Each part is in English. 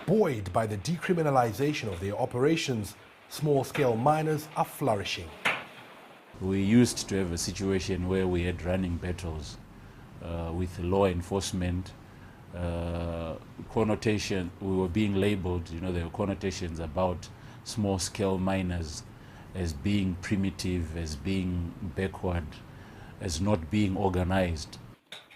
Buoyed by the decriminalization of their operations, small-scale miners are flourishing. We used to have a situation where we had running battles with law enforcement. Connotation, we were being labeled, there were connotations about small-scale miners as being primitive, as being backward, as not being organized.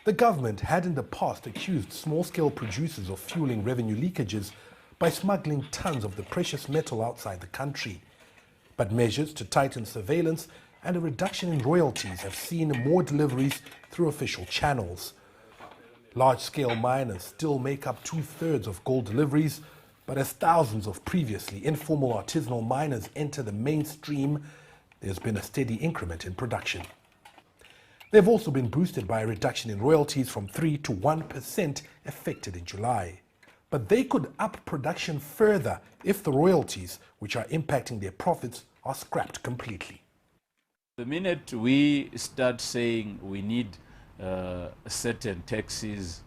The government had in the past accused small-scale producers of fueling revenue leakages by smuggling tons of the precious metal outside the country. But measures to tighten surveillance and a reduction in royalties have seen more deliveries through official channels. Large-scale miners still make up 2/3 of gold deliveries, but as thousands of previously informal artisanal miners enter the mainstream, there's been a steady increment in production. They've also been boosted by a reduction in royalties from 3 to 1% effected in July. But they could up production further if the royalties, which are impacting their profits, are scrapped completely. The minute we start saying we need certain taxes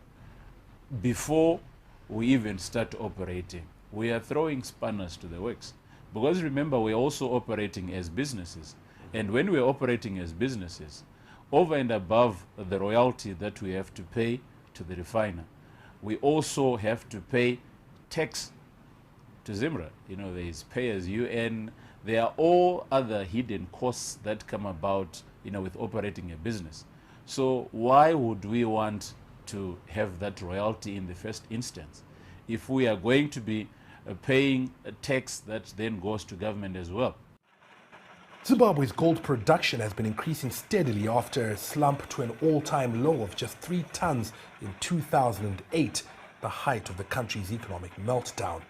before we even start operating, we are throwing spanners to the works. Because remember, we're also operating as businesses. And when we're operating as businesses, over and above the royalty that we have to pay to the refiner, we also have to pay tax to Zimra. There is pay as you earn. There are all other hidden costs that come about, with operating a business. So why would we want to have that royalty in the first instance if we are going to be paying a tax that then goes to government as well? Zimbabwe's gold production has been increasing steadily after a slump to an all-time low of just 3 tons in 2008, the height of the country's economic meltdown.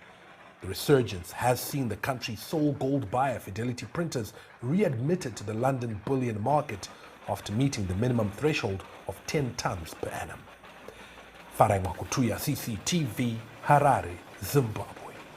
The resurgence has seen the country's sole gold buyer, Fidelity Printers, readmitted to the London bullion market after meeting the minimum threshold of 10 tons per annum. Farai Makutuya, CCTV, Harare, Zimbabwe.